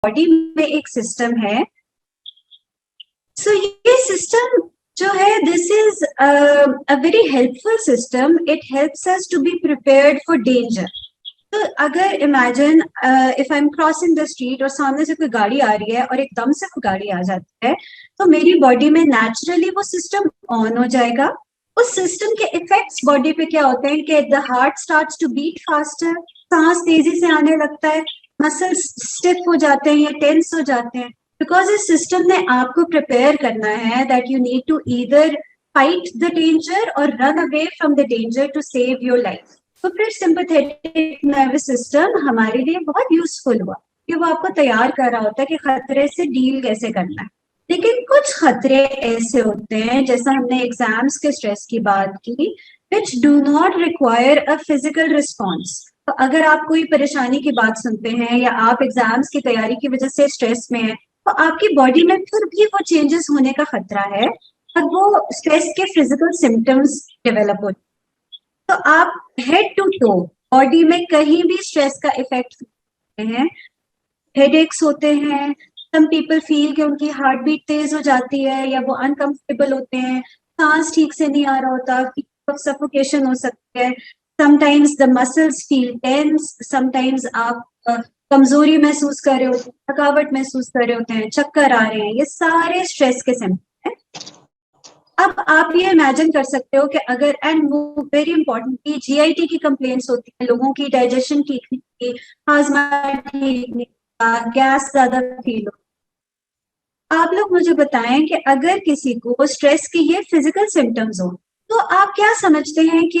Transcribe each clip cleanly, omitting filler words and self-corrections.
Body में एक system है। सो ये सिस्टम जो है, this is a very helpful system. It helps us to be prepared for danger. तो अगर imagine if I am crossing the street और सामने से कोई गाड़ी आ रही है और एकदम से वो गाड़ी आ जाती है, तो मेरी बॉडी में नेचुरली वो सिस्टम ऑन हो जाएगा। उस सिस्टम के इफेक्ट्स बॉडी पे क्या होते हैं कि the heart starts to beat faster, सांस तेजी से आने लगता है, मसल्स स्टिफ हो जाते हैं या टेंस हो जाते हैं, बिकॉज इस सिस्टम ने आपको प्रिपेयर करना है that you need to either fight the danger और run away from the danger to save your life. तो फिर सिंपैथेटिक नर्वस सिस्टम हमारे लिए बहुत यूजफुल हुआ कि वो आपको तैयार कर रहा होता है कि खतरे से डील कैसे करना है। लेकिन कुछ खतरे ऐसे होते हैं, जैसा हमने एग्जाम्स के स्ट्रेस की बात की, which do not require a physical response. तो अगर आप कोई परेशानी की बात सुनते हैं या आप एग्जाम्स की तैयारी की वजह से स्ट्रेस में हैं, तो आपकी बॉडी में फिर भी वो चेंजेस होने का खतरा है और वो स्ट्रेस के फिजिकल सिम्टम्स डेवलप होते हैं। तो आप हेड टू टो बॉडी में कहीं भी स्ट्रेस का इफेक्ट हैं। हेडेक्स होते हैं, सम पीपल फील कि उनकी हार्ट बीट तेज हो जाती है या वो अनकंफर्टेबल होते हैं, सांस ठीक से नहीं आ रहा होता, सफोकेशन हो सकती है, sometimes the muscles feel tense, sometimes आप कमजोरी महसूस कर रहे होते हैं, थकावट महसूस कर रहे होते हैं, चक्कर आ रहे हैं, ये सारे स्ट्रेस के सिम्टम हैं। अब आप ये इमेजिन कर सकते हो कि अगर, एंड वेरी इंपॉर्टेंटली, जीआईटी की कंप्लेंट्स होती है, लोगों की डाइजेशन ठीक नहीं होती, हाजमा ठीक नहीं, गैस ज्यादा फील हो। आप लोग मुझे बताएं कि अगर किसी को स्ट्रेस के ये फिजिकल सिम्टम्स हो, तो आप क्या समझते हैं कि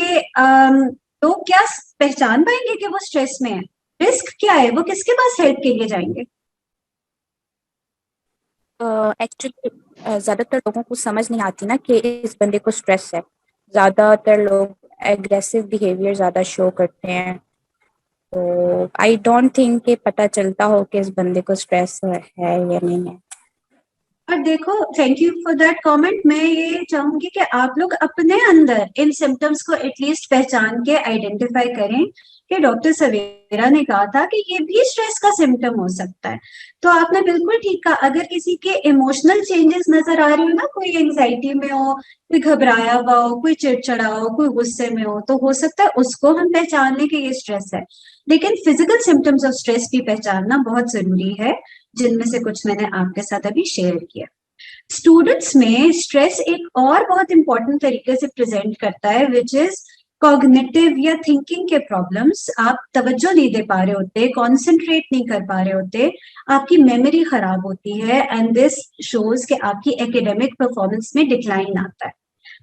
लोग क्या पहचान पाएंगे कि वो स्ट्रेस में है? रिस्क क्या है? वो किसके पास हेल्प के लिए जाएंगे? एक्चुअली ज़्यादातर लोगों को समझ नहीं आती ना कि इस बंदे को स्ट्रेस है। ज़्यादातर लोग एग्रेसिव बिहेवियर ज़्यादा शो करते हैं, तो आई डोंट थिंक कि पता चलता हो कि इस बंदे को स्ट्रेस है या नहीं है। और देखो, thank you for that comment. मैं ये चाहूंगी कि आप लोग अपने अंदर इन सिम्टम्स को एटलीस्ट पहचान के आइडेंटिफाई करें कि डॉक्टर सवेरा ने कहा था कि ये भी स्ट्रेस का सिम्टम हो सकता है। तो आपने बिल्कुल ठीक कहा, अगर किसी के इमोशनल चेंजेस नजर आ रही हो ना, कोई एंजाइटी में हो, कोई घबराया हुआ हो, कोई चिड़चिड़ा हो, कोई गुस्से में हो, तो सकता है उसको हम पहचान लें कि ये स्ट्रेस है। लेकिन फिजिकल सिम्टम्स ऑफ स्ट्रेस भी पहचानना बहुत जरूरी है, जिनमें से कुछ मैंने आपके साथ अभी शेयर किया। स्टूडेंट्स में स्ट्रेस एक और बहुत इंपॉर्टेंट तरीके से प्रेजेंट करता है, विच इज कॉग्निटिव या थिंकिंग के प्रॉब्लम्स। आप तवज्जो नहीं दे पा रहे होते, कॉन्सेंट्रेट नहीं कर पा रहे होते, आपकी मेमोरी खराब होती है, एंड दिस शोज कि आपकी एकेडमिक परफॉर्मेंस में डिक्लाइन आता है।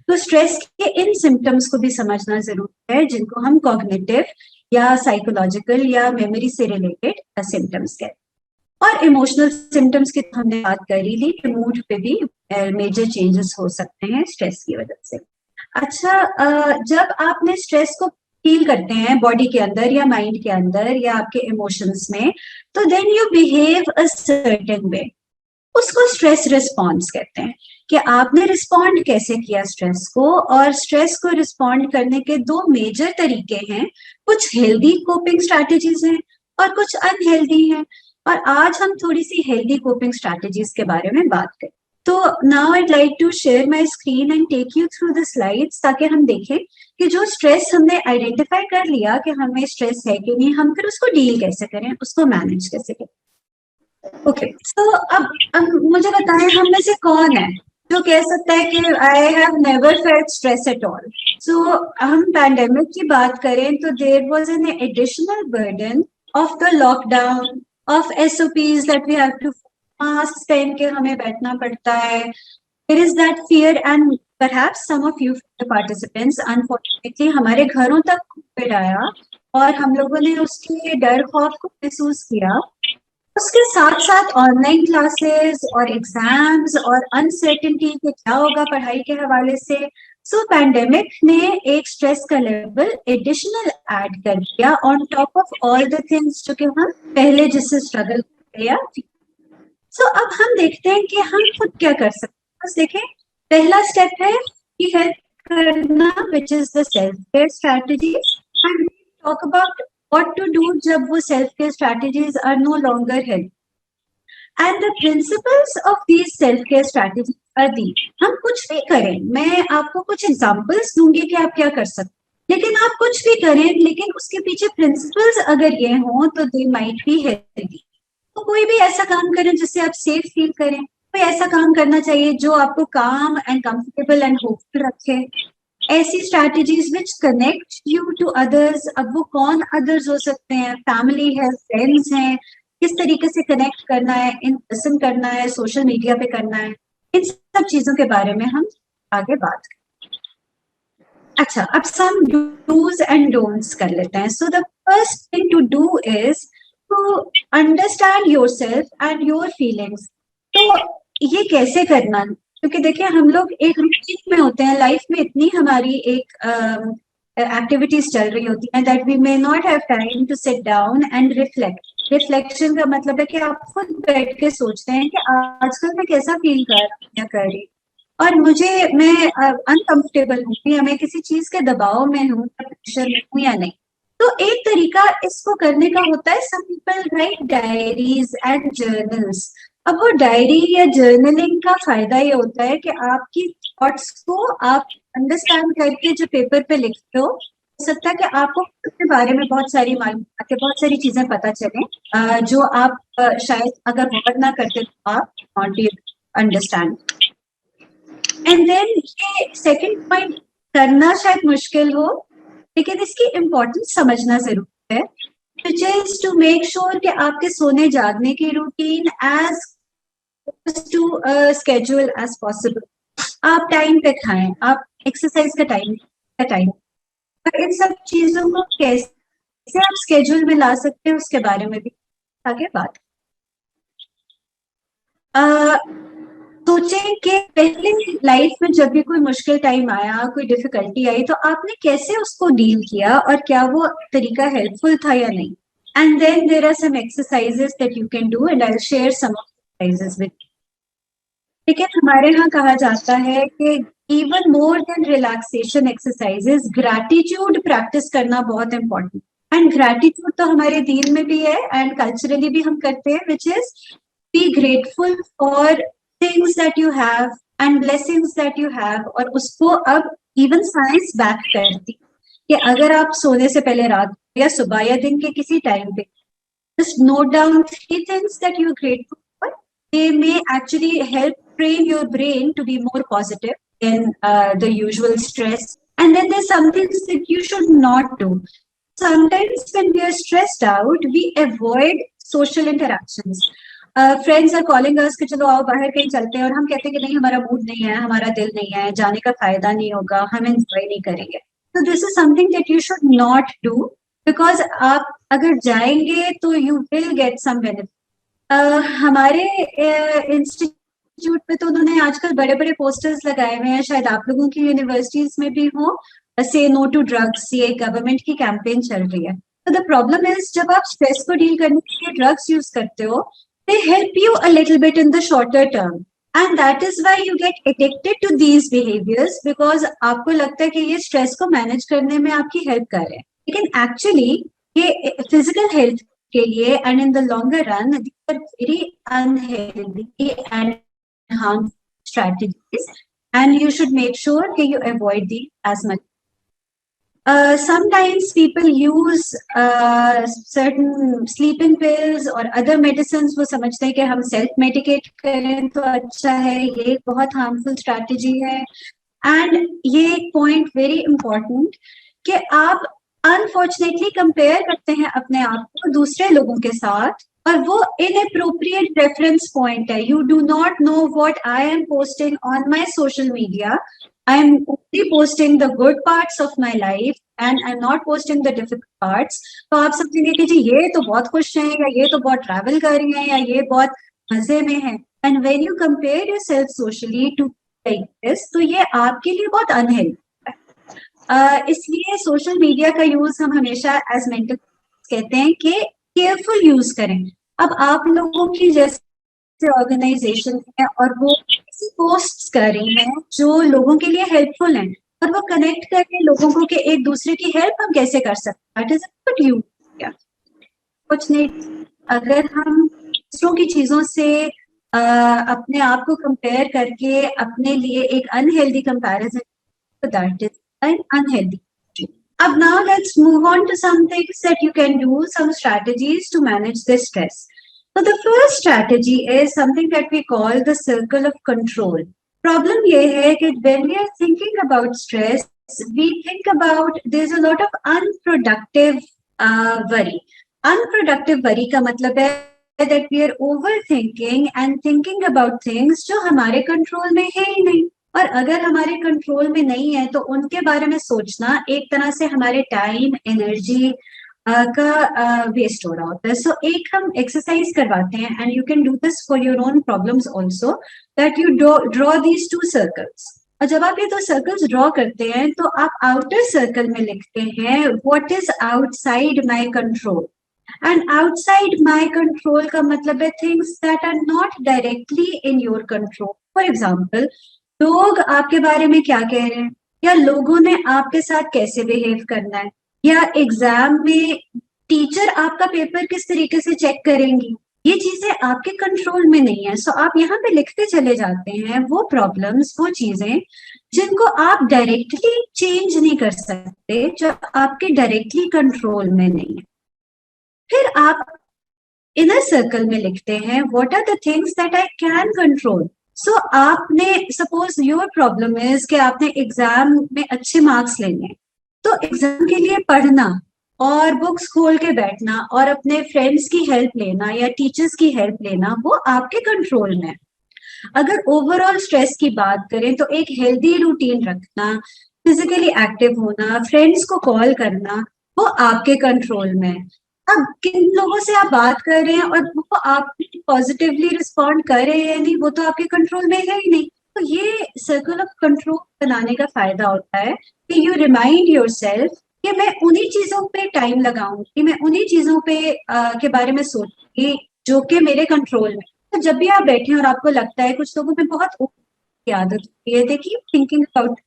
तो स्ट्रेस के इन सिम्टम्स को भी समझना जरूरी है, जिनको हम कॉग्निटिव या साइकोलॉजिकल या मेमोरी से रिलेटेड सिम्टम्स कहते हैं। और इमोशनल सिम्टम्स की तो हमने बात कर ही ली कि मूड पे भी मेजर चेंजेस हो सकते हैं स्ट्रेस की वजह से। अच्छा, जब आपने स्ट्रेस को फील करते हैं बॉडी के अंदर या माइंड के अंदर या आपके इमोशंस में, तो then you behave a certain way. उसको स्ट्रेस रिस्पॉन्स कहते हैं कि आपने रिस्पॉन्ड कैसे किया स्ट्रेस को। और स्ट्रेस को रिस्पॉन्ड करने के दो मेजर तरीके हैं, कुछ हेल्दी कोपिंग स्ट्रैटेजीज हैं और कुछ अनहेल्दी हैं। और आज हम थोड़ी सी हेल्दी कोपिंग स्ट्रैटेजीज के बारे में बात करें। तो now I'd like to share my screen and take you through the slides, ताकि हम देखें कि जो स्ट्रेस हमने आइडेंटिफाई कर लिया कि हमें स्ट्रेस है कि नहीं, हम फिर उसको डील कैसे करें, उसको मैनेज कैसे करें। ओके, तो अब मुझे बताएं, हम में से कौन है जो कह सकता है कि I have never felt stress at all? So हम पैंडेमिक की बात करें तो there was an additional burden of the lockdown, of SOPs that we have to, mask पहन के हमें बैठना पड़ता है। There is that fear, and perhaps some of you participants, unfortunately, हमारे घरों तक कोविड आया और हम लोगों ने उसके डर खौफ को महसूस किया। उसके साथ साथ ऑनलाइन क्लासेस और एग्जाम्स और अनसर्टेनिटी कि क्या होगा पढ़ाई के हवाले से। सो पैंडेमिक ने एक स्ट्रेस का लेवल एडिशनल ऐड कर दिया on top of all the things जो कि हम पहले जिससे स्ट्रगल किया। सो अब हम देखते हैं कि हम खुद क्या कर सकते हैं। बस देखें, पहला स्टेप है कि हेल्प करना, which is the self care strategies, and talk about what to do जब वो self care strategies are no longer help. And the principles of these self care strategy are the. हम कुछ भी करें, मैं आपको कुछ एग्जांपल्स दूंगी कि आप क्या कर सकते, लेकिन आप कुछ भी करें लेकिन उसके पीछे प्रिंसिपल्स अगर ये हों तो दे माइट बी हेल्दी। तो कोई भी ऐसा काम करें जिससे आप सेफ फील करें, कोई ऐसा काम करना चाहिए जो आपको काम एंड कंफर्टेबल एंड होपफुल रखे। ऐसी strategies which connect you to others. अब वो कौन अदर्स हो सकते हैं, फैमिली है, फ्रेंड्स हैं, किस तरीके से कनेक्ट करना है, इन पर्सन करना है, सोशल मीडिया पे करना है, इन सब चीजों के बारे में हम आगे बात करें। अच्छा, अब सम डूज एंड डोंट्स कर लेते हैं। So the first thing to do is to understand yourself and your feelings. तो ये कैसे करना, क्योंकि देखिए हम लोग एक रूटीन में होते हैं, लाइफ में इतनी हमारी एक एक्टिविटीज चल रही होती हैं that we may not have time to sit down and reflect. Reflection का मतलब है कि आप खुद बैठ के सोचते हैं कि आजकल मैं कैसा फील कर रहा हूँ या कर रही, और मैं अनकंफर्टेबल हूँ या मैं किसी चीज के दबाव में हूँ या प्रेशर में हूँ या नहीं। तो एक तरीका इसको करने का होता है, some people write diaries and journals. अब वो डायरी या जर्नलिंग का फायदा ये होता है कि आपकी थॉट्स को आप अंडरस्टैंड करके जो पेपर पे लिखते हो सकता है कि आपको उसके बारे में बहुत सारी मालूमात, बहुत सारी चीजें पता चले जो आप शायद अगर वर्ड ना करते तो आप नॉट अंडरस्टैंड। एंड देन ये सेकंड पॉइंट करना शायद मुश्किल हो, लेकिन इसकी इम्पोर्टेंस समझना जरूरी है, which is to make sure कि आपके सोने जागने की routine as to schedule as possible. आप टाइम पे खाएं, आप एक्सरसाइज का टाइम, इन सब चीजों को कैसे आप स्केड्यूल में ला सकते हैं उसके बारे में भी आगे बात। सोचें कि पहले लाइफ में जब भी कोई मुश्किल टाइम आया, कोई डिफिकल्टी आई, तो आपने कैसे उसको डील किया और क्या वो तरीका हेल्पफुल था या नहीं। And then there are some exercises that you can do and I will share some exercises with. ठीक है, हमारे यहाँ कहा जाता है कि even more than relaxation exercises, gratitude practice करना बहुत इंपॉर्टेंट। एंड ग्रैटिट्यूड तो हमारे दीन में भी है एंड कल्चरली भी हम करते हैं, which is be grateful for things that you have and blessings that you have. और उसको अब इवन साइंस बैक करती कि अगर आप सोने से पहले रात या सुबह या दिन के किसी टाइम पे just note down 3 things that you're grateful for. They may actually help train your brain to be more positive than the usual stress. And then there's some things that you should not do. Sometimes when we are stressed out, we avoid social interactions. Friends are calling us कि चलो आओ बाहर कहीं चलते हैं, और हम कहते हैं कि नहीं हमारा मूड नहीं है, हमारा दिल नहीं है, जाने का फायदा नहीं होगा, हम एंजॉय नहीं करेंगे। So this is something that you should not do, because आप अगर जाएंगे तो you will get some benefit. हमारे इंस्टीट्यूट पे तो उन्होंने आजकल बड़े बड़े पोस्टर्स लगाए हुए हैं, शायद आप लोगों की यूनिवर्सिटीज में भी हो, से नो टू ड्रग्स, ये गवर्नमेंट की कैंपेन चल रही है। तो द प्रॉब्लम इज जब आप स्ट्रेस को डील करने के लिए ड्रग्स यूज करते हो, they help you a little bit in the shorter term, and that is why you get addicted to these behaviours, because आपको लगता है कि ये स्ट्रेस को मैनेज करने में आपकी हेल्प कर रहे हैं, लेकिन एक्चुअली ये फिजिकल हेल्थ के लिए and in the longer run these are very unhealthy and harmful strategies, and you should make sure कि you avoid these as much. Sometimes people use certain sleeping pills or other medicines. वो समझते हैं कि हम self medicate करें तो अच्छा है, ये बहुत harmful strategy है। And ये एक point very important कि आप अनफॉर्चुनेटली कंपेयर करते हैं अपने आप को दूसरे लोगों के साथ, और वो इनअप्रोप्रिएट रेफरेंस पॉइंट है। You do not know what I am posting on my social media. I am only posting the good parts of my life and I am not posting the difficult parts. तो आप समझेंगे कि जी ये तो बहुत खुश हैं, या ये तो बहुत ट्रैवल कर रही हैं, या ये बहुत मजे में है। And when you compare yourself socially to like this, तो ये आपके लिए बहुत अनहेल्दी। इसलिए सोशल मीडिया का यूज हम हमेशा एज मेंटल कहते हैं कि केयरफुल यूज करें। अब आप लोगों की जैसे ऑर्गेनाइजेशन है और वो ऐसी पोस्ट्स कर रही हैं जो लोगों के लिए हेल्पफुल हैं, और वो कनेक्ट करके लोगों को कि एक दूसरे की हेल्प हम कैसे कर सकते हैं, that is a good use. कुछ नहीं, अगर हम दूसरों की चीजों से अपने आप को कंपेयर करके अपने लिए एक unhealthy comparison, that is an unhealthy. Now let's move on to some things that you can do, some strategies to manage this stress. So the first strategy is something that we call the circle of control. Problem ये है कि when we are thinking about stress, we think about there's a lot of unproductive worry. Unproductive worry का मतलब है that we are overthinking and thinking about things जो हमारे control में है ही नहीं, और अगर हमारे कंट्रोल में नहीं है तो उनके बारे में सोचना एक तरह से हमारे टाइम एनर्जी का वेस्ट हो रहा होता है. सो एक हम एक्सरसाइज करवाते हैं, and you can do this for your own problems also, that you draw these 2 circles. और जब आप ये 2 सर्कल्स ड्रॉ करते हैं तो आप आउटर सर्कल में लिखते हैं what is outside my control. And outside my control का मतलब है things that are not directly in your control. For example, लोग आपके बारे में क्या कह रहे हैं, या लोगों ने आपके साथ कैसे बिहेव करना है, या एग्जाम में टीचर आपका पेपर किस तरीके से चेक करेंगी, ये चीजें आपके कंट्रोल में नहीं है. सो आप यहाँ पे लिखते चले जाते हैं वो प्रॉब्लम्स, वो चीजें जिनको आप डायरेक्टली चेंज नहीं कर सकते, जो आपके डायरेक्टली कंट्रोल में नहीं है. फिर आप इनर सर्कल में लिखते हैं what are the things that I can control. So आपने सपोज योर प्रॉब्लम इज कि आपने एग्जाम में अच्छे मार्क्स लेने हैं, तो एग्जाम के लिए पढ़ना और बुक्स खोल के बैठना और अपने फ्रेंड्स की हेल्प लेना या टीचर्स की हेल्प लेना वो आपके कंट्रोल में है. अगर ओवरऑल स्ट्रेस की बात करें तो एक हेल्दी रूटीन रखना, फिजिकली एक्टिव होना, फ्रेंड्स को कॉल करना, वो आपके कंट्रोल में है. अब किन लोगों से आप बात कर रहे हैं और वो आप पॉजिटिवली रिस्पॉन्ड कर रहे हैं या नहीं, वो तो आपके कंट्रोल में है ही नहीं. तो ये सर्कल ऑफ कंट्रोल बनाने का फायदा होता है कि यू रिमाइंड योरसेल्फ कि मैं उन्हीं चीजों पे टाइम लगाऊंगी, मैं उन्हीं चीजों पे के बारे में सोचूंगी जो कि मेरे कंट्रोल में. तो जब भी आप बैठे और आपको लगता है, कुछ लोगों में बहुत आदत होती है, they keep thinking about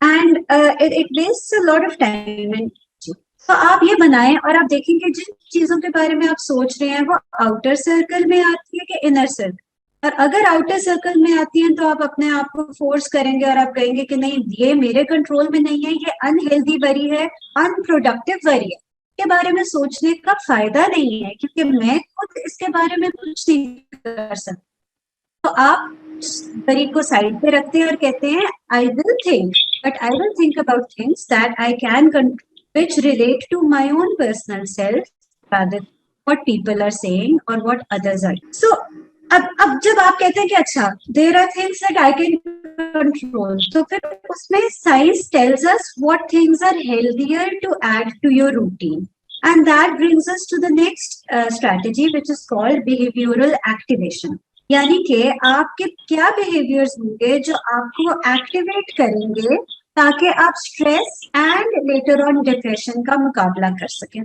and it wastes a lot of time. तो आप ये बनाएं और आप देखेंगे जिन चीजों के बारे में आप सोच रहे हैं वो आउटर सर्कल में आती है कि इनर सर्कल. और अगर आउटर सर्कल में आती है तो आप अपने आप को फोर्स करेंगे और आप कहेंगे कि नहीं, ये मेरे कंट्रोल में नहीं है, ये अनहेल्दी वरी है, अनप्रोडक्टिव वरी है, के बारे में सोचने का फायदा नहीं है क्योंकि मैं खुद इसके बारे में कुछ नहीं कर सकती. तो आप वरी को साइड पे रखते हैं और कहते हैं I will think, but I will think about things that I can control, which relate to my own personal self rather than what people are saying or what others are. So अब जब आप कहते हैं कि अच्छा there are things that I can control, तो फिर उसमें science tells us what things are healthier to add to your routine, and that brings us to the next strategy which is called behavioral activation. यानी कि आपके क्या behaviors होंगे जो आपको activate करेंगे ताकि आप stress and later on depression का मुकाबला कर सकें.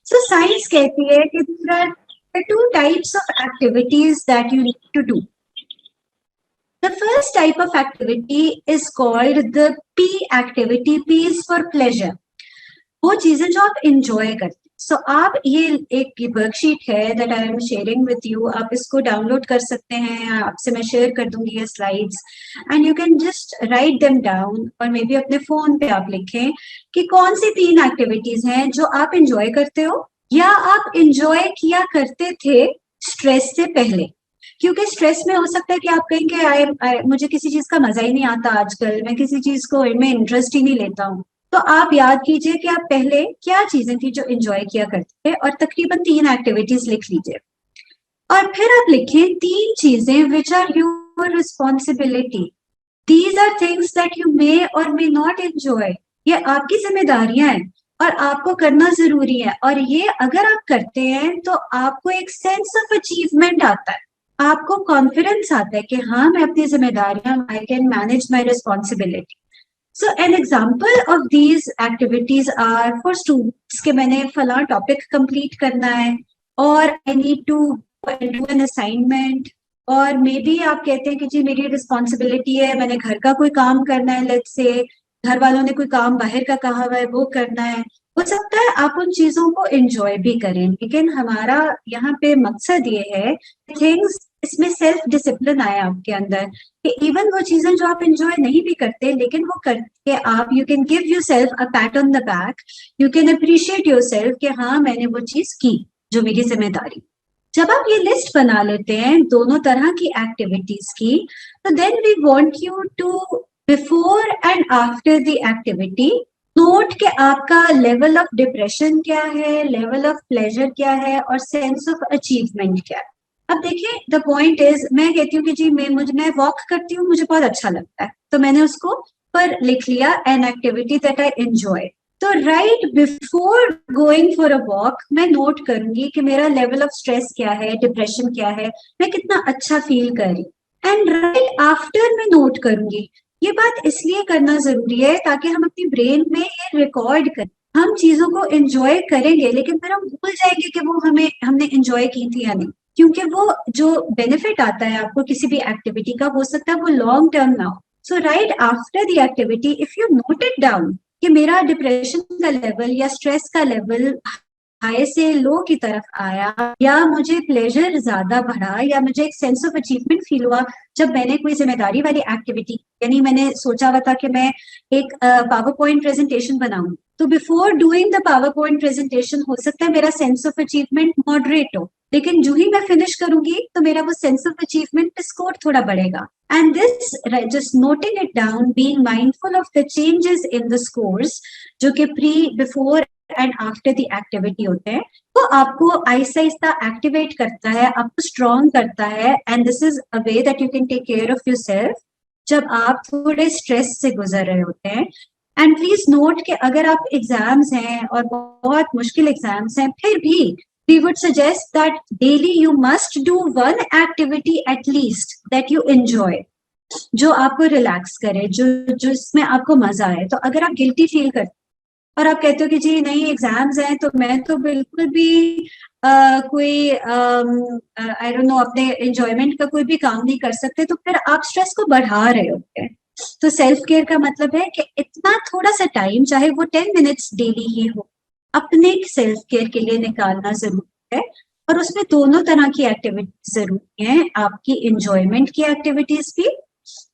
सो साइंस कहती है कि there are 2 types of activities that you need to do. The first type of activity is called the P activity. P is for pleasure. वो चीजें जो आप इंजॉय करते हैं. सो आप ये एक वर्कशीट है that I am sharing with you, आप इसको डाउनलोड कर सकते हैं, आपसे मैं शेयर कर दूंगी ये slides, and you can just write them down, और मे बी अपने फोन पे आप लिखें कि कौन सी 3 एक्टिविटीज हैं जो आप इंजॉय करते हो या आप इंजॉय किया करते थे स्ट्रेस से पहले. क्योंकि स्ट्रेस में हो सकता है कि आप कहेंगे मुझे किसी चीज का मजा ही नहीं आता आजकल, मैं किसी चीज को में इंटरेस्ट ही नहीं लेता हूँ. तो आप याद कीजिए कि आप पहले क्या चीजें थी जो एंजॉय किया करते थे, और तकरीबन 3 एक्टिविटीज लिख लीजिए. और फिर आप लिखें 3 चीजें which are your responsibility. These are things that you may or may not enjoy. ये आपकी जिम्मेदारियां हैं और आपको करना जरूरी है, और ये अगर आप करते हैं तो आपको एक सेंस ऑफ अचीवमेंट आता है, आपको कॉन्फिडेंस आता है कि हाँ मैं अपनी जिम्मेदारियां, I can manage my responsibility. So an example of these activities are for students कि मैंने फला टॉपिक कंप्लीट करना है, और I need to do an assignment, और मे बी आप कहते हैं कि जी मेरी रिस्पॉन्सिबिलिटी है, मैंने घर का कोई काम करना है, लेट्स से घर वालों ने कोई काम बाहर का कहा हुआ है वो करना है, हो सकता है आप उन चीजों को एंजॉय भी करें, लेकिन हमारा यहाँ पे मकसद ये है थिंग्स, इसमें सेल्फ डिसिप्लिन आए आपके अंदर कि इवन वो चीजें जो आप एंजॉय नहीं भी करते लेकिन वो करके आप you can give your self a PAT on the back, you can appreciate your self कि हाँ मैंने वो चीज की जो मेरी जिम्मेदारी। जब आप ये लिस्ट बना लेते हैं दोनों तरह की एक्टिविटीज की, तो then we want you to before and after the activity note के आपका लेवल ऑफ डिप्रेशन क्या है, लेवल ऑफ प्लेजर क्या है और सेंस ऑफ अचीवमेंट क्या है। अब देखिए द पॉइंट इज, मैं कहती हूँ कि जी मैं वॉक करती हूँ, मुझे बहुत अच्छा लगता है, तो मैंने उसको पर लिख लिया an activity that I enjoy. तो right before going for a walk मैं नोट करूंगी कि मेरा लेवल ऑफ स्ट्रेस क्या है, डिप्रेशन क्या है, मैं कितना अच्छा फील कर रही हूँ। एंड राइट आफ्टर मैं नोट करूंगी। ये बात इसलिए करना जरूरी है ताकि हम अपनी ब्रेन में ये रिकॉर्ड करें। हम चीजों को एंजॉय करेंगे लेकिन फिर हम भूल जाएंगे कि वो हमने एंजॉय की थी या नहीं, क्योंकि वो जो बेनिफिट आता है आपको किसी भी एक्टिविटी का हो सकता है वो लॉन्ग टर्म ना हो। So right after the activity if you note it down कि मेरा डिप्रेशन का लेवल या स्ट्रेस का लेवल हाई से लो की तरफ आया, या मुझे प्लेजर ज्यादा बढ़ा, या मुझे एक सेंस ऑफ अचीवमेंट फील हुआ जब मैंने कोई जिम्मेदारी वाली एक्टिविटी, यानी मैंने सोचा हुआ था कि मैं एक पावर पॉइंट प्रेजेंटेशन बनाऊं, तो before doing the power point presentation हो सकता है मेरा सेंस ऑफ अचीवमेंट मॉडरेट हो, लेकिन जो ही मैं फिनिश करूंगी तो मेरा वो सेंस ऑफ अचीवमेंट स्कोर थोड़ा बढ़ेगा। And this, just noting it down, being mindful of the changes in the scores, जो कि pre, before and after the activity होते हैं, तो आपको आहिस्ता आहिस्ता एक्टिवेट करता है, आपको स्ट्रॉन्ग करता है। And this is a way that you can take care of yourself जब आप थोड़े स्ट्रेस से गुजर रहे होते हैं। एंड प्लीज नोट कि अगर आप एग्जाम्स हैं और बहुत मुश्किल एग्जाम्स हैं, फिर भी we would suggest that daily you must do one activity at least that you enjoy, जो आपको रिलैक्स करे, जो इसमें आपको मजा आए। तो अगर आप गिल्टी फील करते और आप कहते हो कि जी नहीं एग्जाम्स हैं तो मैं तो बिल्कुल भी कोई आई डोंट नो अपने एंजॉयमेंट का कोई भी काम नहीं कर सकते, तो फिर आप स्ट्रेस को बढ़ा रहे होते हैं। तो सेल्फ केयर का मतलब है कि इतना थोड़ा सा टाइम, चाहे वो 10 मिनट्स डेली ही हो, अपने सेल्फ केयर के लिए निकालना जरूरी है। और उसमें दोनों तरह की एक्टिविटीज जरूरी है, आपकी इंजॉयमेंट की एक्टिविटीज भी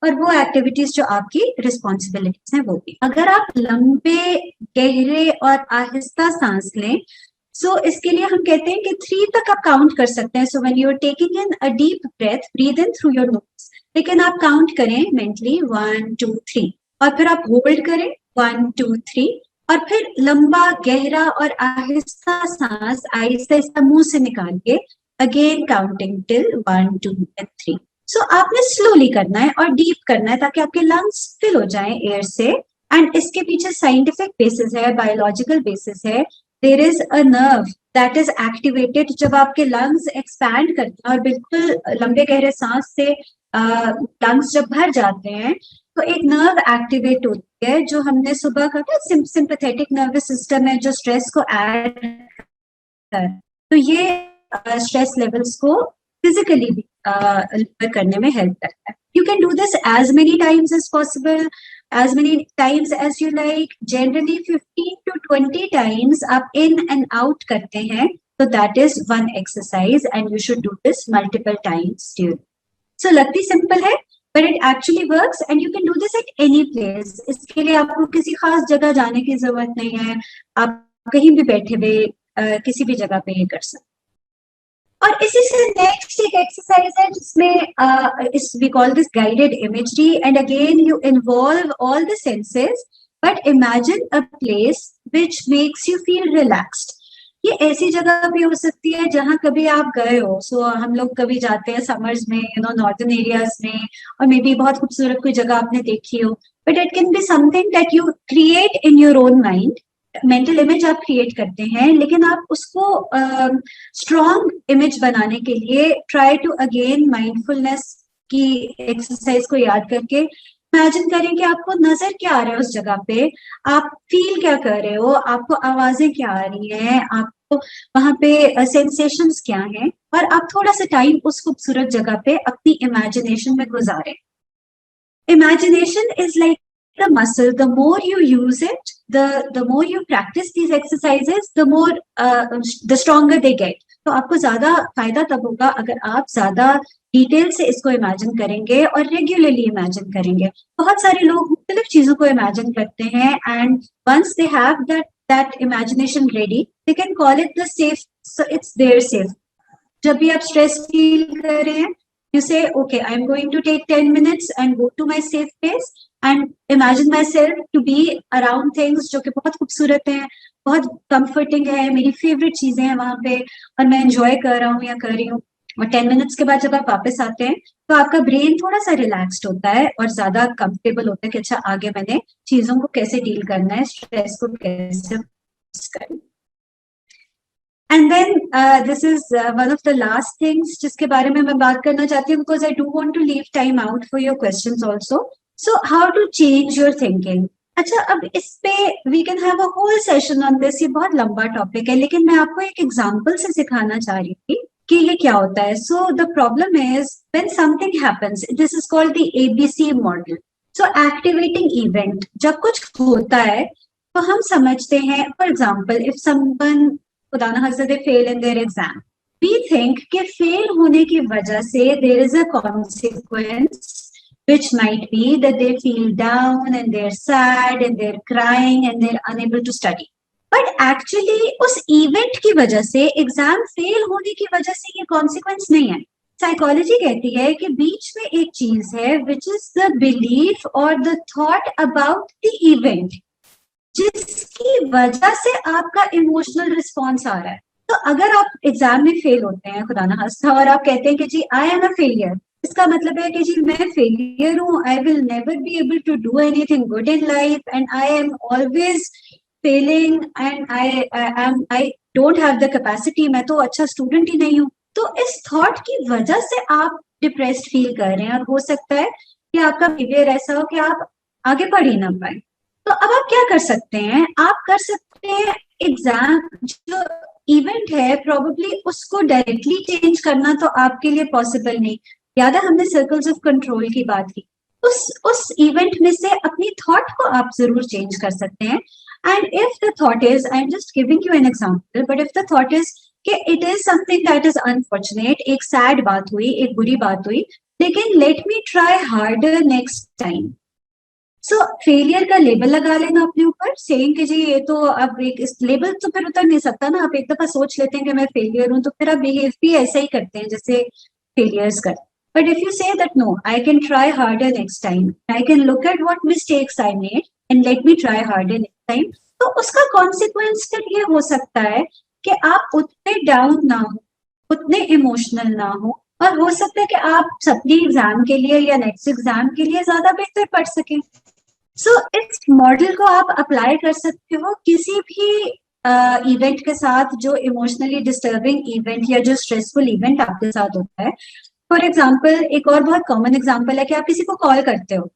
और वो एक्टिविटीज जो आपकी रिस्पॉन्सिबिलिटीज हैं वो भी। अगर आप लंबे गहरे और आहिस्ता सांस लें, सो इसके लिए हम कहते हैं कि 3 तक आप काउंट कर सकते हैं। So when you are taking in a deep breath, breathe in through your nose, लेकिन आप काउंट करें मेंटली 1 2 3, और फिर आप होल्ड करें 1 2 3, और फिर लंबा गहरा और आहिस्ता सांस आहिस्ता आहिस्ता मुंह से निकाल के अगेन काउंटिंग टिल 1 2 and 3। सो आपने स्लोली करना है और डीप करना है ताकि आपके लंग्स फिल हो जाएं एयर से। एंड इसके पीछे साइंटिफिक बेसिस है, बायोलॉजिकल बेसिस है। There is a nerve that is activated जब आपके लंग्स एक्सपैंड करते हैं और बिल्कुल लंबे गहरे सांस से लंग्स जब भर जाते हैं तो एक नर्व एक्टिवेट होती है जो हमने सुबह कहा था सिंपैथेटिक नर्वस सिस्टम है जो स्ट्रेस को ऐड कर, तो ये स्ट्रेस लेवल्स को फिजिकली भी करने में हेल्प करता है। You can do this as many times as possible, as many times as you like. Generally 15 to 20 times आप in and out करते हैं, तो that is one exercise and you should do this multiple times during. So लगती simple है but it actually works and you can do this at any place. इसके लिए आपको किसी खास जगह जाने की जरूरत नहीं है, आप कहीं भी बैठे हुए किसी भी जगह पे ये कर सकते। और इसी से नेक्स्ट एक एक्सरसाइज है जिसमें इस we call this guided imagery and again you involve all the senses but imagine a place which makes you feel relaxed. ये ऐसी जगह भी हो सकती है जहां कभी आप गए हो। सो हम लोग कभी जाते हैं समर्स में नॉर्दर्न एरियाज में, और मे बी बहुत खूबसूरत कोई जगह आपने देखी हो, but it can be something that you create in your own mind. Mental image आप क्रिएट करते हैं लेकिन आप उसको स्ट्रॉन्ग इमेज बनाने के लिए ट्राई टू अगेन माइंडफुलनेस की एक्सरसाइज को याद करके इमेजिन करें कि आपको नजर क्या आ रहा है उस जगह पे, आप फील क्या कर रहे हो, आपको आवाजें क्या आ रही हैं, आपको वहां पे सेंसेशंस क्या हैं, और आप थोड़ा सा टाइम उस खूबसूरत जगह पे अपनी इमेजिनेशन में गुजारें। Imagination is like the muscle, the more you use it, the more you practice these exercises, the more the stronger they get. तो आपको ज्यादा फायदा तब होगा अगर आप ज्यादा डिटेल से इसको इमेजिन करेंगे और रेगुलरली इमेजिन करेंगे. बहुत सारे लोग मुख्तलिफ चीजों को इमेजिन करते हैं and once they have that imagination ready, they can call it the safe, so it's their safe. जब भी आप स्ट्रेस फील कर रहे हैं, you say, okay, I'm going to take 10 minutes and go to my safe place and imagine myself to be around things जो कि बहुत खूबसूरत हैं, बहुत comforting है, मेरी favorite चीजें हैं वहां पे और मैं enjoy कर रहा हूँ या कर रही हूँ. और 10 मिनट्स के बाद जब आप वापस आते हैं तो आपका ब्रेन थोड़ा सा रिलैक्स्ड होता है और ज्यादा कंफर्टेबल होता है कि अच्छा आगे मैंने चीजों को कैसे डील करना है, स्ट्रेस को कैसे करना. And then this is one of the last things जिसके बारे में मैं बात करना चाहती हूँ, because I do want to leave time out for your questions also. So how to change your thinking. अच्छा, अब इस पे we can have a whole session on this. ये बहुत लंबा टॉपिक है, लेकिन मैं आपको एक एग्जांपल से सिखाना चाह रही थी कि ये क्या होता है. So the problem is when something happens, this is called the ABC model. So activating event, जब कुछ होता है तो हम समझते हैं, फॉर एग्जाम्पल इफ समवन खुदा न खास्ता they fail in their exam, we think कि फेल होने की वजह से there is a consequence which might be that they feel down and they're sad and they're crying and they're unable to study. But actually उस event की वजह से, exam fail होने की वजह से ये कॉन्सिक्वेंस नहीं है. साइकोलॉजी कहती है कि बीच में एक चीज है विच इज द बिलीफ और the thought about the event, जिसकी वजह से आपका इमोशनल रिस्पॉन्स आ रहा है. तो अगर आप एग्जाम में फेल होते हैं खुदा ना खास्ता और आप कहते हैं कि जी आई एम अ फेलियर, इसका मतलब है कि जी मैं फेलियर हूँ, I will never be able to do anything good in life and I am always failing and I don't have the capacity, मैं तो अच्छा स्टूडेंट ही नहीं हूँ. तो इस थॉट की वजह से आप डिप्रेस्ड फील कर रहे हैं और हो सकता है कि आपका बिहेवियर ऐसा हो कि आप आगे पढ़ ही ना पाए. तो अब आप क्या कर सकते हैं, आप कर सकते हैं एग्जाम जो इवेंट है प्रोबेबली उसको डायरेक्टली चेंज करना तो आपके लिए पॉसिबल नहीं. याद है हमने सर्कल्स ऑफ कंट्रोल की बात की, उस इवेंट में से अपनी थॉट को आप जरूर चेंज कर सकते हैं. And if the thought is, I am just giving you an example, but if the thought is कि it is something that is unfortunate, एक सैड बात हुई, एक बुरी बात हुई, लेकिन let me try harder next time. So failure का लेबल लगा लेना अपने ऊपर, सेइंग कि जी ये तो अब एक इस लेबल तो फिर उतर नहीं सकता ना. आप एक दफा सोच लेते हैं कि मैं फेलियर हूं तो फिर आप बिहेव भी ऐसे ही करते हैं जैसे फेलियर्स करते. But if you say that no, I can try harder next time, I can look at what mistakes I made and let me try harder next time, तो उसका consequence फिर ये हो सकता है कि आप उतने डाउन ना हो, उतने इमोशनल ना हो, और हो सकता है कि आप सप्ली एग्जाम के लिए या नेक्स्ट एग्जाम के लिए ज्यादा बेहतर पढ़ सकें. सो इस मॉडल को आप अप्लाई कर सकते हो किसी भी इवेंट के साथ जो इमोशनली डिस्टर्बिंग इवेंट या जो स्ट्रेसफुल इवेंट आपके साथ होता है. फॉर एग्जाम्पल, एक और बहुत कॉमन एग्जाम्पल है कि आप किसी को कॉल करते हो,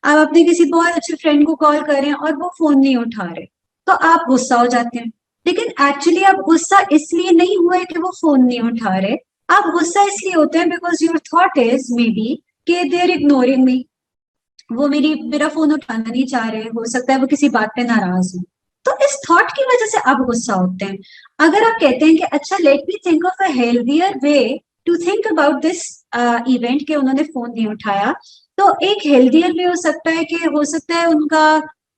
आप अपने किसी बहुत अच्छे फ्रेंड को कॉल कर रहे हैं और वो फोन नहीं उठा रहे, तो आप गुस्सा हो जाते हैं. लेकिन एक्चुअली आप गुस्सा इसलिए नहीं हुए कि वो फोन नहीं उठा रहे, आप गुस्सा इसलिए होते हैं because your thought is may be कि दे आर इग्नोरिंग मी, वो मेरा फोन उठाना नहीं चाह रहे, हो सकता है वो किसी बात पे नाराज हो. तो इस थॉट की वजह से आप गुस्सा होते हैं. अगर आप कहते हैं कि अच्छा let me think of a healthier way to think about this event के उन्होंने फोन नहीं उठाया, तो एक हेल्दियर वे हो सकता है कि हो सकता है उनका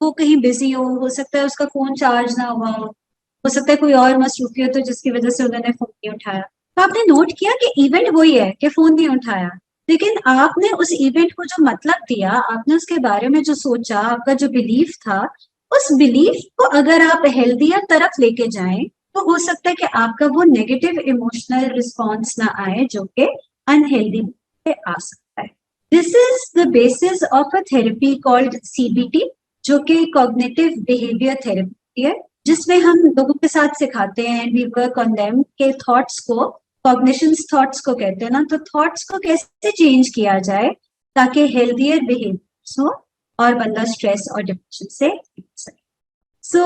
वो कहीं बिजी हो सकता है उसका फोन चार्ज ना हुआ हो सकता है कोई और मसरूफियत हो जिसकी वजह से उन्होंने फोन नहीं उठाया. तो आपने नोट किया कि इवेंट वही है कि फोन नहीं उठाया, लेकिन आपने उस इवेंट को जो मतलब दिया, आपने उसके बारे में जो सोचा, आपका जो बिलीफ था, उस बिलीफ को अगर आप हेल्दियर तरफ लेके जाएं तो हो सकता है कि आपका वो नेगेटिव इमोशनल रिस्पॉन्स ना आए जो कि अनहेल्दी पे आ सकता है. This is the basis of a therapy called CBT, जो कि कॉग्निटिव बिहेवियर थेरेपी है, जिसमें हम लोगों के साथ सिखाते हैं, वी वर्क ऑन देम के थॉट्स को, कॉग्निशंस थॉट्स को कहते हैं ना, तो थॉट्स को कैसे चेंज किया जाए ताकि हेल्दियर बिहेवियर्स हो और बंदा स्ट्रेस और डिप्रेशन से बच सके. So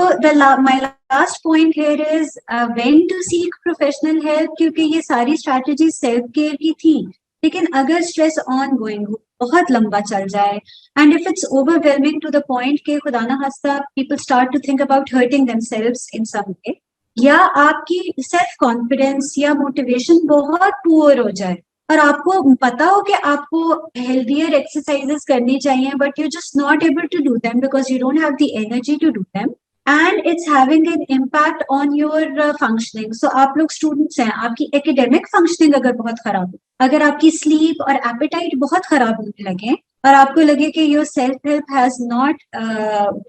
my last point here is when to seek professional help, क्योंकि ये सारी strategies self care की थी, लेकिन अगर stress ongoing हो, बहुत लंबा चल जाए, and if it's overwhelming to the point कि खुदा ना खास्ता people start to think about hurting themselves in some way, या आपकी सेल्फ कॉन्फिडेंस या मोटिवेशन बहुत पुअर हो जाए और आपको पता हो कि आपको हेल्दियर एक्सरसाइजेस करनी चाहिए, but you just not able to do them because you don't have the energy to do them, and it's having an impact on your functioning. So आप लोग स्टूडेंट्स हैं, आपकी एकेडमिक फंक्शनिंग अगर बहुत खराब हो, अगर आपकी स्लीप और एपेटाइट बहुत खराब होने लगे और आपको लगे कि your self help has not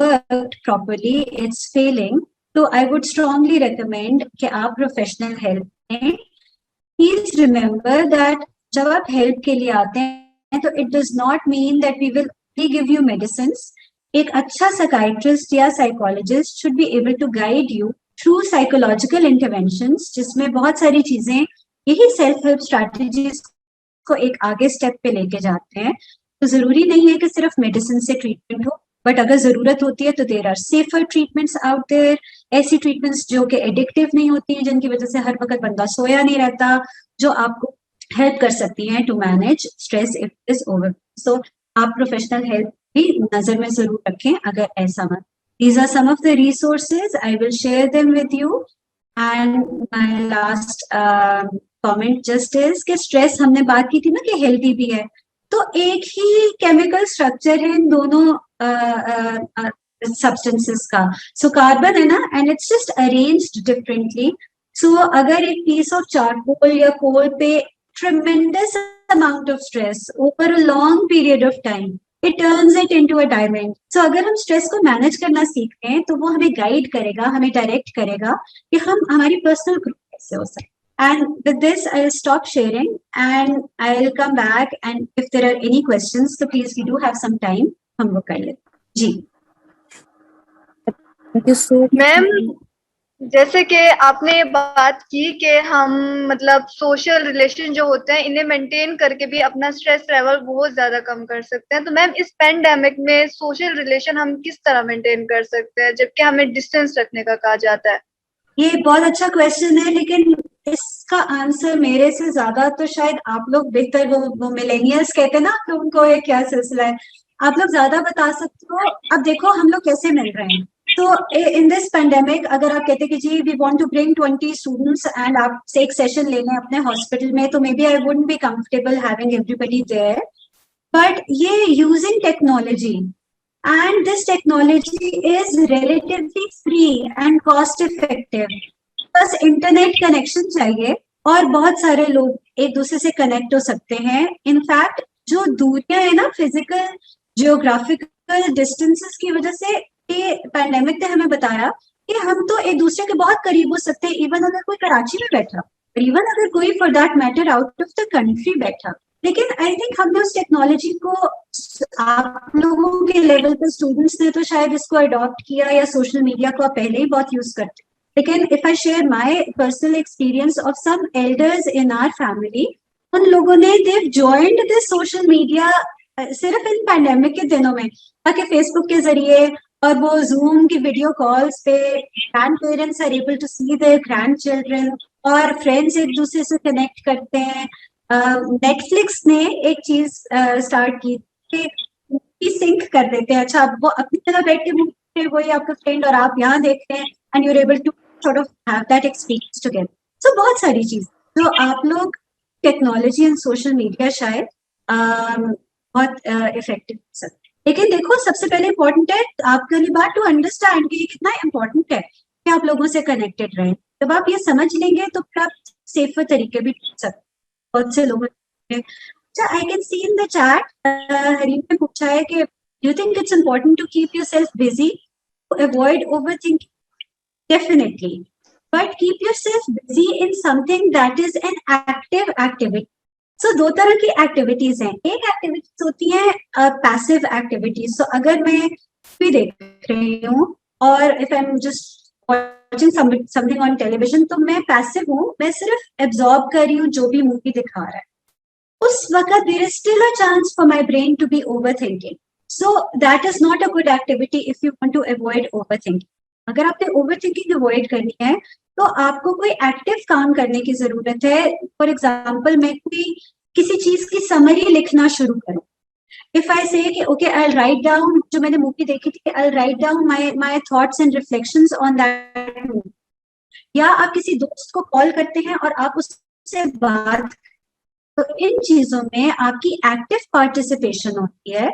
worked properly, it's failing, तो आई वुड स्ट्रांगली रिकमेंड कि आप प्रोफेशनल हेल्प लें। प्लीज रिमेंबर दैट जब आप हेल्प के लिए आते हैं तो it does not mean that we will give you medicine. एक अच्छा साइकाइट्रिस्ट या psychologist should be able to guide you through psychological interventions, जिसमें बहुत सारी चीजें यही सेल्फ हेल्प स्ट्रैटेजीज को एक आगे स्टेप पे लेके जाते हैं। तो जरूरी नहीं है कि सिर्फ मेडिसिन से ट्रीटमेंट हो, बट अगर जरूरत होती है तो there are safer treatments out there, ऐसी ट्रीटमेंट्स जो कि एडिक्टिव नहीं होती हैं, जिनकी वजह से हर वक्त बंदा सोया नहीं रहता, जो आपको हेल्प कर सकती हैं to manage stress if is over. So आप प्रोफेशनल हेल्प भी नजर में जरूर रखें अगर ऐसा हो। These are some of the resources. I will share them with you. And my last comment just is कि स्ट्रेस हमने बात की थी ना कि हेल्दी भी है, तो एक ही केमिकल स्ट्रक्चर है इन दोनों सब्सटेंसेस का। सो कार्बन है ना, and it's just arranged differently. So अगर एक पीस ऑफ चारकोल या कोल पे tremendous amount of stress over a long period of time, it turns it into a diamond. So अगर हम स्ट्रेस को मैनेज करना सीखते हैं तो वो हमें गाइड करेगा, हमें डायरेक्ट करेगा कि हम हमारी पर्सनल ग्रोथ कैसे हो सकती। And with this, I'll stop sharing and I'll come back. And if there are any questions, so please, we do have some time. हम वो कर लेते जी। Thank you so much. Ma'am, जैसे कि आपने ये बात की कि हम मतलब सोशल रिलेशन जो होते हैं इन्हें मेंटेन करके भी अपना स्ट्रेस लेवल बहुत ज्यादा कम कर सकते हैं, तो मैम इस पेंडेमिक में सोशल रिलेशन हम किस तरह मेंटेन कर सकते हैं जबकि हमें डिस्टेंस रखने का कहा जाता है? ये बहुत अच्छा क्वेश्चन है, लेकिन इसका आंसर मेरे से ज्यादा तो शायद आप लोग बेहतर, वो मिलेनियल्स कहते हैं ना, आप लोगों को ये क्या सिलसिला है, आप लोग ज्यादा बता सकते हो। अब देखो हम लोग कैसे मिल रहे हैं। तो इन दिस पेंडेमिक अगर आप कहते कि जी we want to bring 20 students and आप से एक सेशन ले लें अपने हॉस्पिटल में, तो maybe I wouldn't be comfortable having everybody there, but ये using technology, and this technology is relatively free and cost effective. बस इंटरनेट कनेक्शन चाहिए और बहुत सारे लोग एक दूसरे से कनेक्ट हो सकते हैं। इनफैक्ट जो दूरियां है ना, फिजिकल जियोग्राफिकल डिस्टेंसेस की वजह से ये पैंडेमिक ने हमें बताया कि हम तो एक दूसरे के बहुत करीब हो सकते हैं, इवन अगर कोई कराची में बैठा, इवन अगर कोई for that matter out of the country बैठा। लेकिन आई थिंक हमने उस टेक्नोलॉजी को, आप लोगों के लेवल पे स्टूडेंट्स ने तो शायद इसको अडॉप्ट किया या सोशल मीडिया को आप पहले ही बहुत यूज करते, लेकिन if I share my personal experience of some elders in our family, उन लोगों ने they've joined this social media सिर्फ इन पैंडेमिक के दिनों में, ताकि फेसबुक के जरिए और वो जूम की वीडियो कॉल्स पे grand parents are able to see their grand children और फ्रेंड्स एक दूसरे से कनेक्ट करते हैं। नेटफ्लिक्स ने एक चीज स्टार्ट की कि सिंक कर देते हैं। अच्छा, वो अपनी जगह बैठ के मूवी, वही आपका फ्रेंड और आप यहाँ देख रहे हैं and you are able to sort of have that experience together. So बहुत सारी चीज जो आप लोग टेक्नोलॉजी एंड सोशल मीडिया शायद बहुत इफेक्टिव हो सकते हैं। लेकिन देखो सबसे पहले इम्पोर्टेंट है आपके लिए बात टू अंडरस्टैंड कि ये कितना इम्पोर्टेंट है कि आप लोगों से कनेक्टेड रहें। जब आप ये समझ लेंगे तो फिर आप सेफर तरीके भी ढूंढ सकते हैं। बहुत से लोगों ने, अच्छा I can see in the chat, Hareem ने पूछा है कि do you think it's important to keep yourself busy to avoid overthinking? Definitely, but keep yourself busy in something that is an active activity. So दो तरह की activities हैं। एक activities होती है पैसिव एक्टिविटीज। सो अगर मैं भी देख रही हूँ और if I am just watching something on television, तो मैं पैसिव हूँ, मैं सिर्फ एब्जॉर्ब कर रही हूँ जो भी मूवी दिखा रहा है। उस वक्त there is still a chance for my brain to be overthinking, so that is not a good activity if you want to avoid overthinking. अगर आपने ओवरथिंकिंग अवॉइड करनी है तो आपको कोई एक्टिव काम करने की जरूरत है। फॉर एग्जाम्पल, मैं कोई किसी चीज की समरी लिखना शुरू करूँ, If I say कि okay, I'll write down, जो मैंने मूवी देखी थी, I'll write down my thoughts and reflections on that movie. या आप किसी दोस्त को कॉल करते हैं और आप उससे बात, तो इन चीजों में आपकी एक्टिव पार्टिसिपेशन होती है,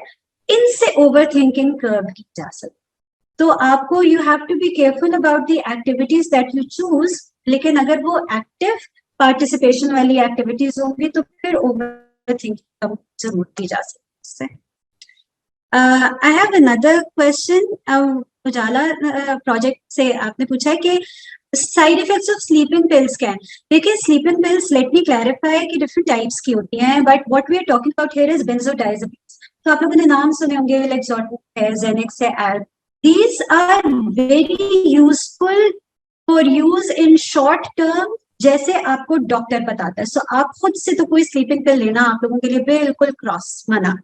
इनसे ओवर थिंकिंग कर्व की जा सकती है। तो आपको you have to be careful about the activities that you choose, लेकिन अगर वो एक्टिव पार्टिसिपेशन वाली एक्टिविटीज होंगी तो फिर ओवर थिंकिंग कम जरूर की जा सकती है। I have another question, Ujala project से आपने पूछा है कि side effects of sleeping pills क्या है। देखिए, sleeping pills, let me clarify कि डिफरेंट टाइप्स की होती हैं, but what we are talking about here is benzodiazepines. तो आप लोगों ने नाम सुने होंगे, लेक्सोटन है, जेनेक्स है, Alp. These are very useful for use in short term, जैसे आपको डॉक्टर बताता है। सो आप खुद से तो कोई स्लीपिंग पिल लेना आप लोगों के लिए बिल्कुल क्रॉस मना।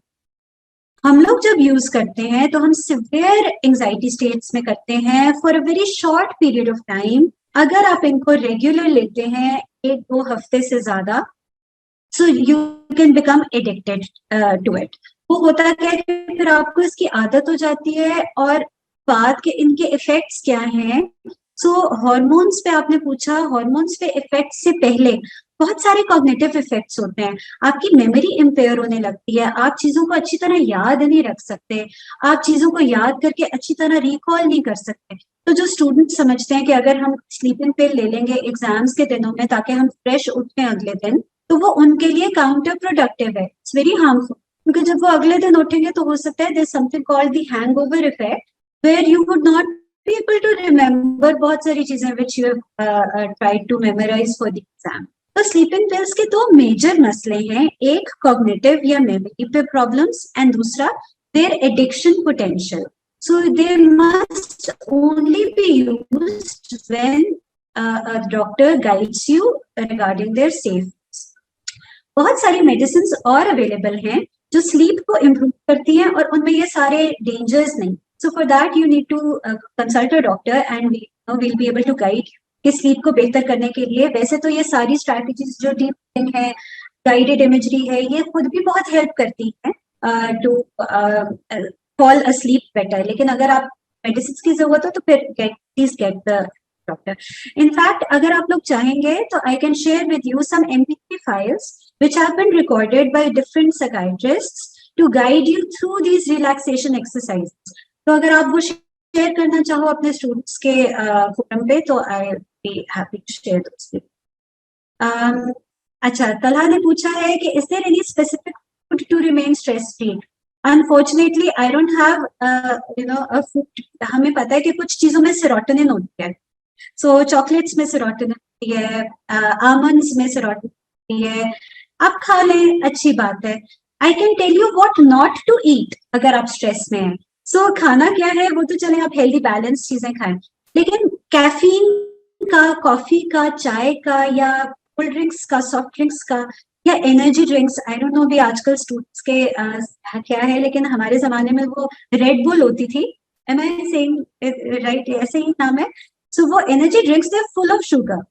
हम लोग जब यूज करते हैं तो हम सिवियर एंजाइटी स्टेट्स में करते हैं for a very short period of time. अगर आप इनको रेगुलर लेते हैं 1-2 हफ्ते से ज्यादा, so you can become addicted to it. वो होता क्या है कि फिर आपको इसकी आदत हो जाती है। और बात के इनके इफेक्ट्स क्या हैं, सो हॉर्मोन्स पे आपने पूछा, हॉर्मोन्स पे इफेक्ट से पहले बहुत सारे कॉग्निटिव इफेक्ट्स होते हैं। आपकी मेमोरी इम्पेयर होने लगती है, आप चीजों को अच्छी तरह याद नहीं रख सकते, आप चीजों को याद करके अच्छी तरह रिकॉल नहीं कर सकते। तो जो स्टूडेंट समझते हैं कि अगर हम स्लीपिंग पिल ले लेंगे एग्जाम्स के दिनों में ताकि हम फ्रेश उठें अगले दिन, तो वो उनके लिए काउंटर प्रोडक्टिव है, इट्स वेरी हार्मफुल। क्योंकि जब वो अगले दिन उठेंगे तो हो सकता है there something called the hangover effect, where you would not be able to remember बहुत सारी चीजें which you have tried to memorise for the exam. तो स्लीपिंग पिल्स के 2 मेजर मसले हैं, एक कॉग्निटिव या मेमोरी पे प्रॉब्लम्स एंड दूसरा there addiction potential. So they must only be used when a doctor guides you regarding their safe। बहुत सारी मेडिसिन और अवेलेबल हैं जो स्लीप को इम्प्रूव करती हैं और उनमें ये सारे डेंजर्स नहीं। So for that you need to consult a doctor and we'll be able to guide कि स्लीप को बेहतर करने के लिए। वैसे तो ये सारी स्ट्रैटेजीज जो डीप थिंकिंग है, गाइडेड इमेजरी है, ये खुद भी बहुत हेल्प करती है टू फॉल अस्लीप बेटर। लेकिन अगर आप मेडिसिन की जरूरत हो तो फिर please get the doctor. In fact अगर आप लोग चाहेंगे तो I can share with you some MP3 files which have been recorded by different psychiatrists to guide you through these relaxation exercises। तो अगर आप वो शेयर करना चाहो अपने स्टूडेंट्स के फोरम पे तो I be happy to share those with. अच्छा, तलहा ने पूछा है कि is there any specific food to remain stress free. Unfortunately I don't have a food. हमें पता है कि कुछ चीजों में सेरोटोनिन होती है, सो चॉकलेट्स में सेरोटोनिन होती है, आमंड्स में सेरोटोनिन होती है, आप खा लें, अच्छी बात है। I can tell you what not to eat अगर आप स्ट्रेस में हैं। सो खाना क्या है वो तो चले आप हेल्दी बैलेंस चीजें खाएं, लेकिन कैफीन का, कॉफी का, चाय का या कोल्ड ड्रिंक्स का, सॉफ्ट ड्रिंक्स का या energy drinks, I don't know भी आजकल स्टूडेंट्स के क्या है, लेकिन हमारे जमाने में वो रेड बुल होती थी। Am I saying right? ऐसे ही नाम है। सो वो energy drinks they full of sugar,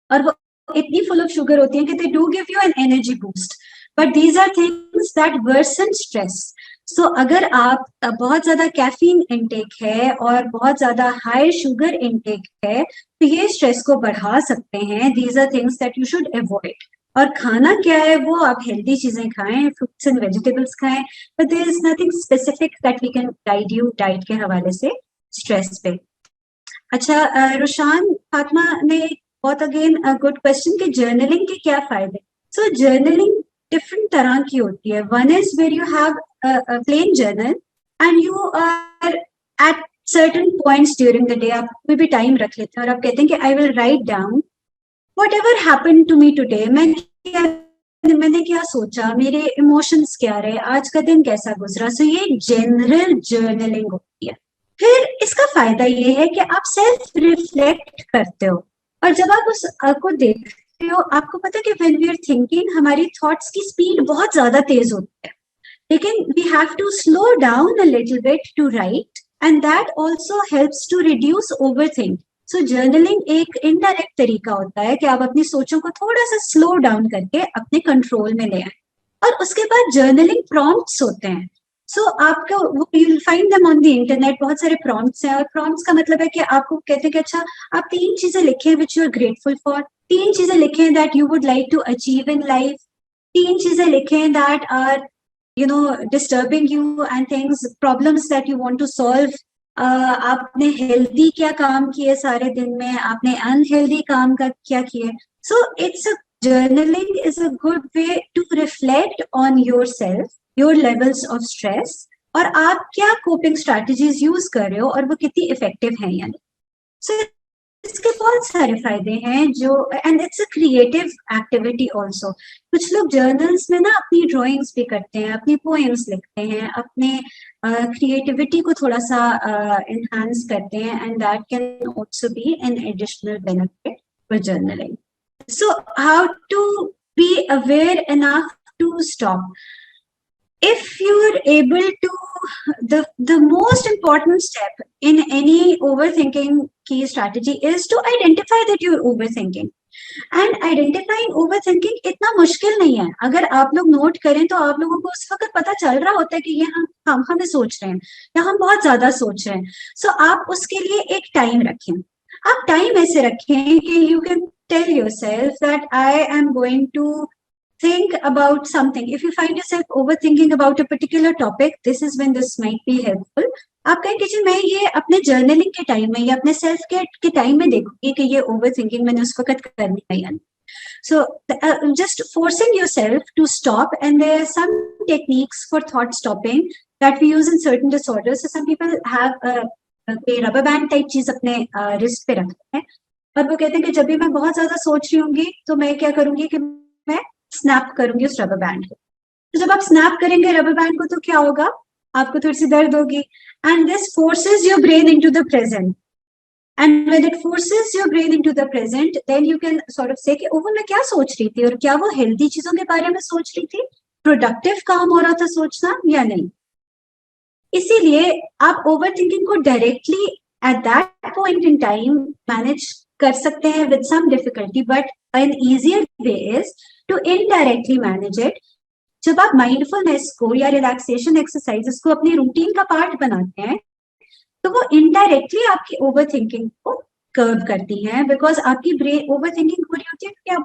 और वो इतनी फुल ऑफ शुगर होती है कि they do give you an energy boost, but these are things that worsen stress. So अगर आप बहुत ज्यादा कैफीन इनटेक है और बहुत ज्यादा हाई शुगर इनटेक है तो ये स्ट्रेस को बढ़ा सकते हैं। These are things that you should avoid. और खाना क्या है वो आप हेल्दी चीजें खाएं, फ्रूट्स एंड वेजिटेबल्स खाएं, but there is nothing specific that we can guide you diet के हवाले से स्ट्रेस पे। अच्छा, रुशान फातिमा ने बहुत अगेन गुड क्वेश्चन कि जर्नलिंग के क्या फायदे। सो जर्नलिंग डिफरेंट तरह की होती है। One is where you have a plain journal and you are at certain points during the day, आप कोई भी टाइम रख लेते हैं और आप कहते हैं कि I will write down whatever happened to me today। मैंने क्या सोचा, मेरे इमोशंस क्या रहे, आज का दिन कैसा गुजरा। सो ये जनरल जर्नलिंग होती है। फिर इसका फायदा ये है कि आप सेल्फ रिफ्लेक्ट करते हो, और जब आप उस को देखते हो आपको पता है कि व्हेन वी आर थिंकिंग हमारी थॉट्स की स्पीड बहुत ज्यादा तेज होती है, लेकिन we have to slow down a little bit to write, and that also helps to reduce overthink। So journaling एक indirect तरीका होता है कि आप अपनी सोचों को थोड़ा सा slow down करके अपने कंट्रोल में ले आए। और उसके बाद जर्नलिंग प्रॉम्प्ट्स होते हैं। सो आपको you will find them on the internet, बहुत सारे प्रॉम्प्ट्स हैं, और प्रॉम्प्ट्स का मतलब है कि आपको कहते हैं कि अच्छा आप 3 चीजें लिखें which you are grateful for, 3 चीजें लिखें that you would like to achieve in life, 3 चीजें लिखें that are disturbing you and things, problems that you want to solve. आपने हेल्दी क्या काम किए सारे दिन में, आपने अनहेल्दी काम का क्या किए. So it's a journaling is a good way to reflect on yourself, your levels of stress, और आप क्या coping strategies यूज कर रहे हो और वो कितनी इफेक्टिव है या नहीं. So इसके बहुत सारे फायदे हैं जो, and it's a creative activity also. कुछ लोग जर्नल्स में ना अपनी ड्राइंग्स भी करते हैं, अपनी पोएम्स लिखते हैं, अपने क्रिएटिविटी को थोड़ा सा एनहांस करते हैं, and that can also be an additional benefit for journaling. So how to be aware enough to stop. If you're able to, the most important step in any overthinking key strategy is to identify that you're overthinking. And identifying overthinking इतना मुश्किल नहीं है. अगर आप लोग note करें तो आप लोगों को उस वक्त पता चल रहा होता है कि ये हम हमें सोच रहे हैं या हम बहुत ज्यादा सोच रहे हैं. So आप उसके लिए एक टाइम रखें. आप टाइम ऐसे रखें कि you can tell yourself that I am going to think about something. If you find yourself overthinking about a particular topic, this is when this might be helpful. आप कहें कि जी मैं ये अपने जर्नलिंग के टाइम में या अपने सेल्फ केयर के टाइम में देखूंगी कि ये ओवरथिंकिंग मैंने उस वक्त करनी है या नहीं. So just forcing yourself to stop, and there are some techniques for thought stopping that we use in certain disorders. So some people have a rubber band type चीज अपने wrist पे रखते हैं, और वो कहते हैं कि जब भी मैं बहुत ज्यादा सोच रही होंगी तो मैं क्या करूंगी कि मैं स्नैप करूंगी उस रबर बैंड को. तो जब आप स्नैप करेंगे रबर बैंड को तो क्या होगा, आपको थोड़ी सी दर्द होगी, and this forces your brain into the present. And when it forces your brain into the present, then you can sort of say कि ओह मैं क्या सोच रही थी, और क्या वो हेल्दी चीजों के बारे में सोच रही थी, प्रोडक्टिव काम हो रहा था सोचना या नहीं. इसीलिए आप ओवरथिंकिंग को directly at that point in time manage कर सकते हैं with some difficulty, but an easier way is to indirectly manage it. जब आप माइंडफुलनेस को या रिलैक्सेशन एक्सरसाइजेस को अपनी रूटीन का पार्ट बनाते हैं तो वो इनडायरेक्टली आपकी ओवरथिंकिंग को कर्व करती हैं, बिकॉज आपकी ब्रेन ओवरथिंकिंग हो रही होती है क्योंकि आप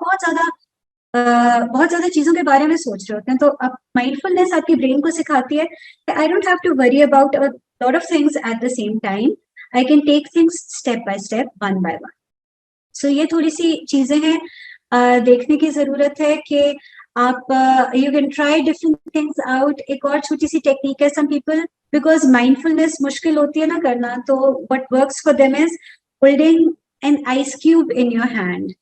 बहुत ज्यादा चीजों के बारे में सोच रहे होते हैं. तो अब माइंडफुलनेस आपकी ब्रेन को सिखाती है I don't have to worry about a lot of things at the same time, I can take things step by step, one by one. So ये थोड़ी सी चीजें हैं देखने की जरूरत है कि आप you can try different things out. एक और छोटी सी टेक्निक है, सम पीपल बिकॉज माइंडफुलनेस मुश्किल होती है ना करना, तो what works for them is holding an ice cube in your hand.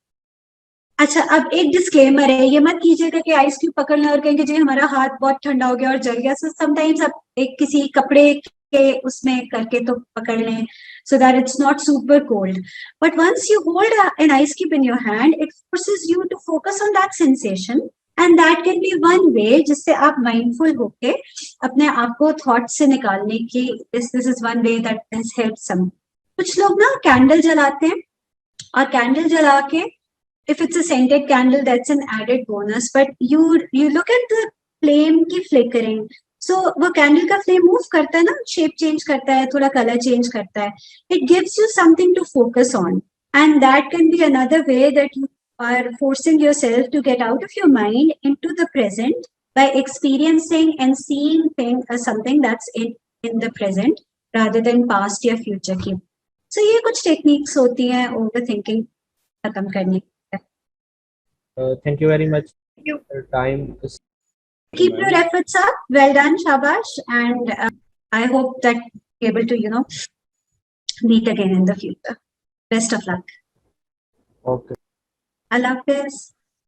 अच्छा, अब एक डिस्क्लेमर है, ये मत कीजिएगा कि आइस क्यूब पकड़ लें और कहेंगे जी हमारा हाथ बहुत ठंडा हो गया और जल गया. सो समटाइम्स आप एक किसी कपड़े के उसमें करके तो पकड़ लें so that it's not super cold. But once you hold an ice cube in your hand, it forces you to focus on that sensation, and that can be one way जिससे आप mindful होके अपने आप को thoughts से निकालने की, this is one way that has helped some. कुछ लोग ना कैंडल जलाते हैं, और कैंडल जला के if it's a scented candle that's an added bonus, but you look at the flame की flickering. So वो कैंडल का फ्लेम मूव करता है ना, शेप चेंज करता है, थोड़ा कलर चेंज करता है. It gives you something to focus on, and that can be another way that you are forcing yourself to get out of your mind into the present by experiencing and seeing something that's in the present rather than past या future की. सो ये कुछ techniques होती हैं overthinking खत्म करने की. Thank you very much. Your time is Keep your efforts up. Well done, Shabash, and I hope that you're able to meet again in the future. Best of luck. okay. Allah Hafiz.